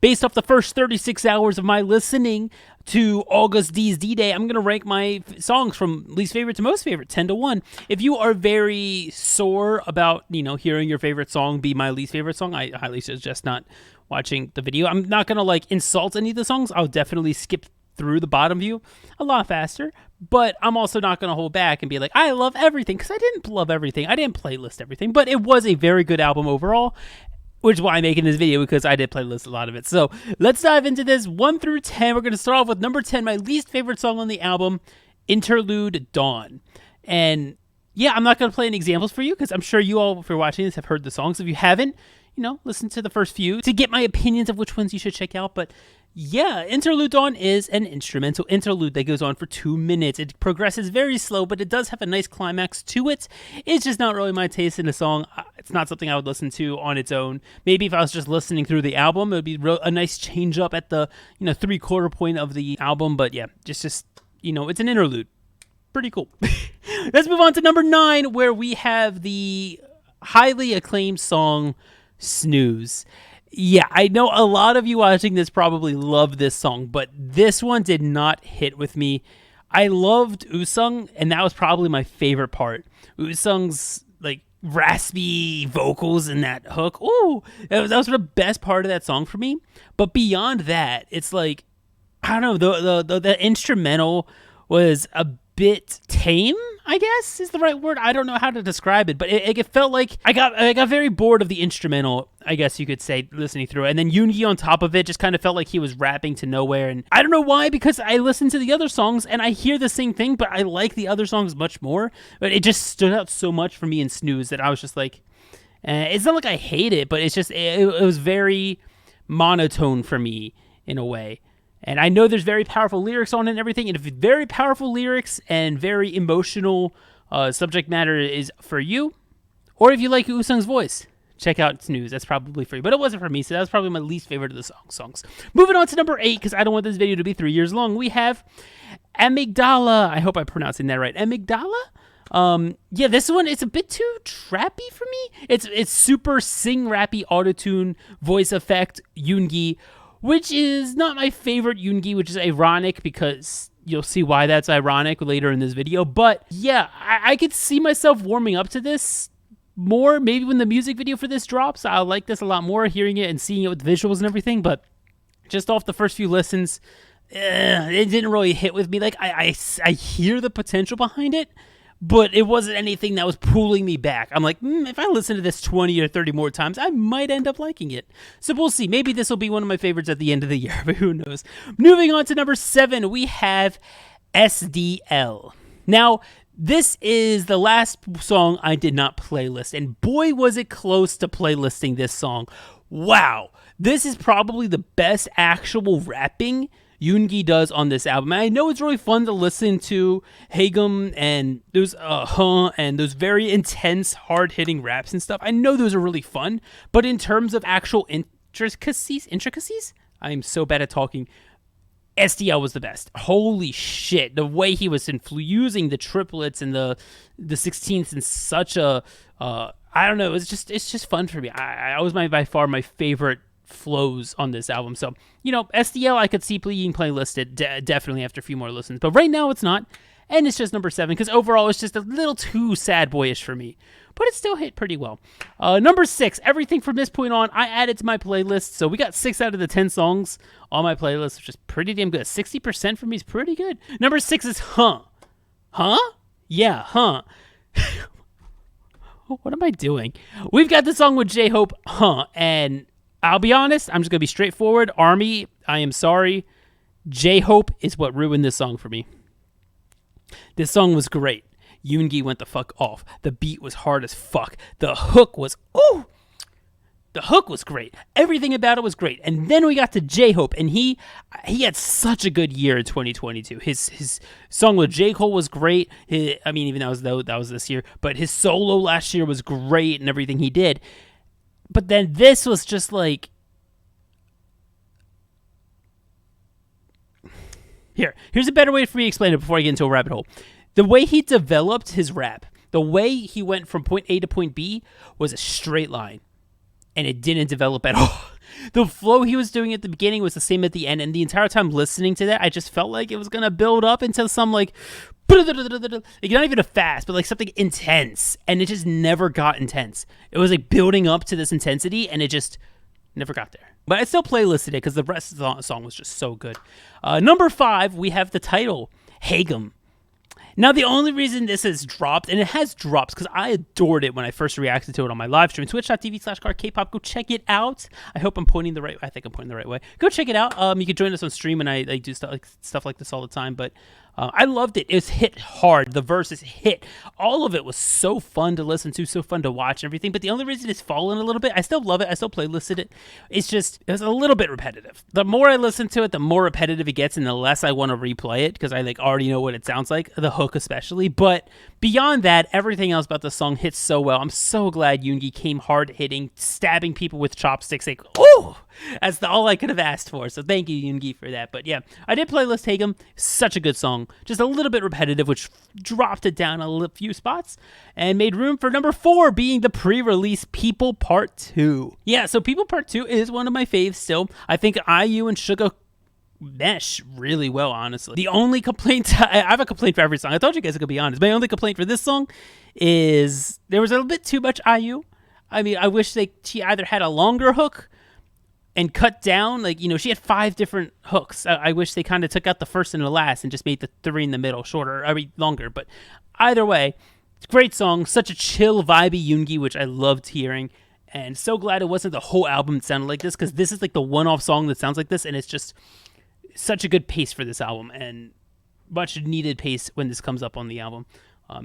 Based off the first 36 hours of my listening to August D's D-Day, I'm going to rank my songs from least favorite to most favorite, 10 to 1. If you are very sore about, hearing your favorite song be my least favorite song, I highly suggest not watching the video. I'm not going to insult any of the songs. I'll definitely skip through the bottom view a lot faster, but I'm also not going to hold back and be like, I love everything, because I didn't love everything. I didn't playlist everything, but it was a very good album overall, which is why I'm making this video, because I did playlist a lot of it. So let's dive into this 1 through 10. We're going to start off with number 10, my least favorite song on the album, Interlude Dawn. And yeah, I'm not going to play any examples for you, because I'm sure you all, if you're watching this, have heard the songs. If you haven't, listen to the first few to get my opinions of which ones you should check out. But yeah, Interlude Dawn is an instrumental interlude that goes on for 2 minutes. It progresses very slow, but it does have a nice climax to it. It's just not really my taste in a song. It's not something I would listen to on its own. Maybe if I was just listening through the album, it would be a nice change up at the 3/4 point of the album. But yeah, just it's an interlude. Pretty cool. Let's move on to number 9, where we have the highly acclaimed song Snooze. Yeah, I know a lot of you watching this probably love this song, but this one did not hit with me. I loved Usung, and that was probably my favorite part. Usung's raspy vocals in that hook. Ooh, that was the best part of that song for me. But beyond that, it's I don't know, the instrumental was a bit tame, I guess is the right word. I don't know how to describe it, but it felt like I got very bored of the instrumental, I guess you could say, listening through it. And then Yoongi on top of it just kind of felt like he was rapping to nowhere. And I don't know why, because I listened to the other songs and I hear the same thing, but I like the other songs much more. But it just stood out so much for me in Snooze that I was just like, it's not like I hate it, but it's just, it was very monotone for me in a way. And I know there's very powerful lyrics on it and everything. And if very powerful lyrics and very emotional subject matter is for you, or if you like Usung's voice, check out Snooze. That's probably for you. But it wasn't for me, so that was probably my least favorite of the songs. Moving on to number 8, because I don't want this video to be 3 years long. We have AMYGDALA. I hope I'm pronouncing that right. AMYGDALA? Yeah, this one is a bit too trappy for me. It's super sing-rappy autotune voice effect Yoongi, which is not my favorite Yoongi, which is ironic because you'll see why that's ironic later in this video. But yeah, I could see myself warming up to this more. Maybe when the music video for this drops, I'll like this a lot more, hearing it and seeing it with visuals and everything. But just off the first few listens, it didn't really hit with me. I hear the potential behind it, but it wasn't anything that was pulling me back. I'm like, if I listen to this 20 or 30 more times, I might end up liking it. So we'll see. Maybe this will be one of my favorites at the end of the year, but who knows. Moving on to number 7, we have SDL. Now, this is the last song I did not playlist, and boy, was it close to playlisting this song. Wow. This is probably the best actual rapping Yoongi does on this album. And I know it's really fun to listen to Haegeum and those and those very intense, hard-hitting raps and stuff. I know those are really fun, but in terms of actual intricacies, I am so bad at talking. SDL was the best. Holy shit. The way he was using the triplets and the 16ths in such a, I don't know, it's just fun for me. I was by far my favorite flows on this album. So, SDL I could see being playlisted definitely after a few more listens. But right now it's not. And it's just number 7 because overall it's just a little too sad boyish for me. But it still hit pretty well. Number 6, everything from this point on, I added to my playlist. So we got 6 out of the 10 songs on my playlist, which is pretty damn good. 60% for me is pretty good. Number 6 is Huh. Huh? Yeah, Huh. What am I doing? We've got the song with J-Hope, Huh. And I'll be honest, I'm just going to be straightforward. Army, I am sorry. J-Hope is what ruined this song for me. This song was great. Yoongi went the fuck off. The beat was hard as fuck. The hook was, the hook was great. Everything about it was great. And then we got to J-Hope, and he had such a good year in 2022. His song with J. Cole was great. Even that was this year, but his solo last year was great and everything he did. But then this was just like, here's a better way for me to explain it before I get into a rabbit hole. The way he developed his rap, the way he went from point A to point B was a straight line, and it didn't develop at all. The flow he was doing at the beginning was the same at the end, and the entire time listening to that, I just felt like it was gonna build up into some like not even a fast, but like something intense, and it just never got intense. It was like building up to this intensity, and it just never got there. But I still playlisted it because the rest of the song was just so good. Number 5, we have the title, Haegeum. Now, the only reason this has dropped, and it has dropped because I adored it when I first reacted to it on my live stream, twitch.tv/CarKpop. Go check it out. I hope I'm pointing the right way. I think I'm pointing the right way. Go check it out. You can join us on stream, and I do stuff like this all the time. But I loved it. It was hit hard. The verses hit. All of it was so fun to listen to, so fun to watch and everything. But the only reason it's fallen a little bit, I still love it. I still playlisted it. It was a little bit repetitive. The more I listen to it, the more repetitive it gets, and the less I want to replay it because I like already know what it sounds like, the hook especially. But beyond that, everything else about the song hits so well. I'm so glad Yoongi came hard hitting, stabbing people with chopsticks. Like, oh, that's all I could have asked for. So thank you, Yoongi, for that. But yeah, I did playlist Haegeum. Such a good song. Just a little bit repetitive, which dropped it down a few spots and made room for number 4 being the pre-release People Part 2. Yeah, so People Part 2 is one of my faves still. I think IU and Suga mesh really well, honestly. The only complaint, I have a complaint for every song. I told you guys I could be honest. My only complaint for this song is there was a little bit too much IU. I mean, I wish she either had a longer hook and cut down, like, she had 5 different hooks. I wish they kind of took out the first and the last and just made the 3 in the middle shorter, longer. But either way, it's a great song. Such a chill, vibey Yoongi, which I loved hearing. And so glad it wasn't the whole album that sounded like this, because this is like the one-off song that sounds like this, and it's just such a good pace for this album, and much needed pace when this comes up on the album.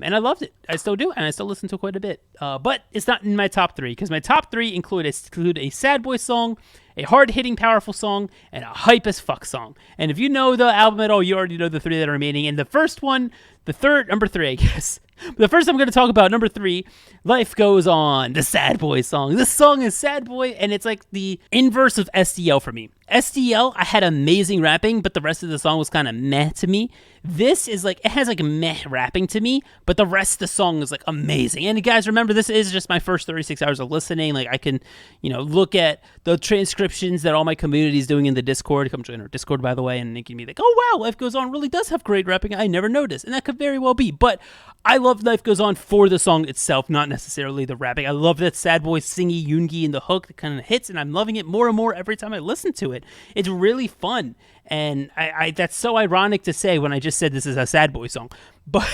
And I loved it. I still do, and I still listen to it quite a bit. But it's not in my top 3, because my top 3 include a sad boy song, a hard-hitting, powerful song, and a hype as fuck song. And if you know the album at all, you already know the 3 that are remaining. And the first one, number 3, I guess. The first I'm going to talk about, number 3, Life Goes On, the sad boy song. This song is sad boy, and it's like the inverse of SDL for me. SDL, I had amazing rapping, but the rest of the song was kind of meh to me. This is like, it has like meh rapping to me, but the rest of the song is like amazing. And guys, remember, this is just my first 36 hours of listening. Like, I can, look at the transcriptions that all my community is doing in the Discord. Come join our Discord, by the way, and it can be like, oh wow, Life Goes On really does have great rapping. I never noticed, and that could very well be. But I love Life Goes On for the song itself, not necessarily the rapping. I love that sad boy singy Yoongi in the hook that kind of hits, and I'm loving it more and more every time I listen to it. It's really fun, and I that's so ironic to say when I just said this is a sad boy song, but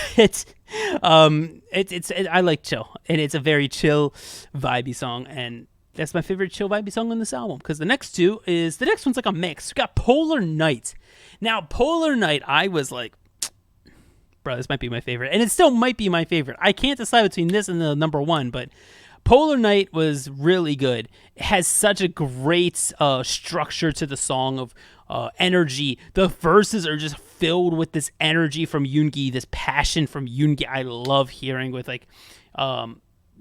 I like chill, and it's a very chill, vibey song, and that's my favorite chill, vibey song on this album. Because the next one's like a mix. We got Polar Night. Now, Polar Night, I was like, bro, this might be my favorite, and it still might be my favorite. I can't decide between this and the number 1, but Polar Night was really good. It has such a great structure to the song of energy. The verses are just filled with this energy from Yoongi, this passion from Yoongi. I love hearing with like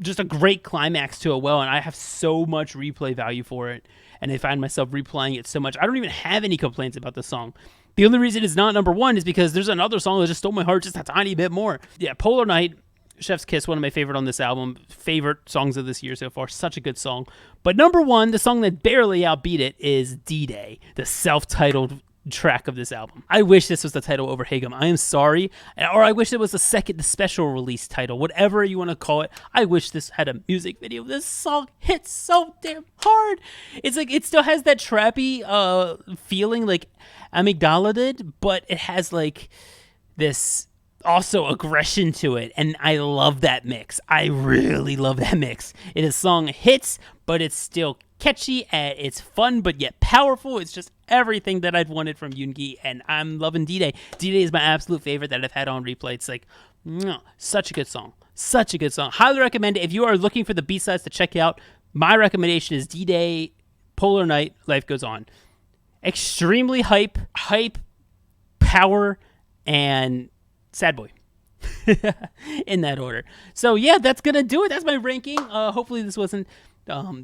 just a great climax to it. Well, and I have so much replay value for it, and I find myself replaying it so much. I don't even have any complaints about the song. The only reason it's not number 1 is because there's another song that just stole my heart just a tiny bit more. Yeah, Polar Night, Chef's Kiss, one of my favorite on this album. Favorite songs of this year so far. Such a good song. But number 1, the song that barely outbeat it, is D-Day, the self-titled track of this album. I wish this was the title over Haegeum. I am sorry. Or I wish it was the special release title. Whatever you want to call it. I wish this had a music video. This song hits so damn hard. It's like, it still has that trappy feeling like AMYGDALA did, but it has like this also aggression to it, and I love that mix. I really love that mix. A song hits, but it's still catchy, and it's fun, but yet powerful. It's just everything that I've wanted from Yoongi, and I'm loving D-Day. D-Day is my absolute favorite that I've had on replay. It's like, such a good song. Such a good song. Highly recommend it. If you are looking for the B-sides to check out, my recommendation is D-Day, Polar Night, Life Goes On. Extremely hype, power, and sad boy. In that order. So yeah, that's gonna do it. That's my ranking. Hopefully this wasn't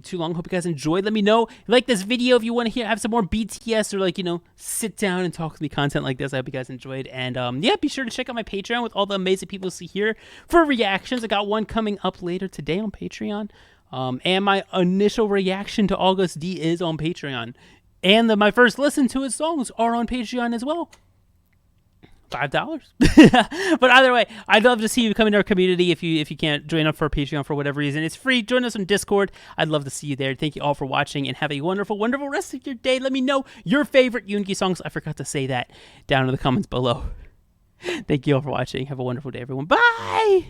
too long. Hope you guys enjoyed. Let me know, like this video, if you want to have some more BTS or like, sit down and talk to me content like this. I hope you guys enjoyed. And yeah, be sure to check out my Patreon with all the amazing people you see here for reactions. I got one coming up later today on Patreon. And my initial reaction to August D is on Patreon. And my first listen to his songs are on Patreon as well. $5. But either way, I'd love to see you come into our community. If you can't join up for Patreon for whatever reason, it's free. Join us on Discord. I'd love to see you there. Thank you all for watching, and have a wonderful, wonderful rest of your day. Let me know your favorite Yoongi songs. I forgot to say that down in the comments below. Thank you all for watching. Have a wonderful day, everyone. Bye!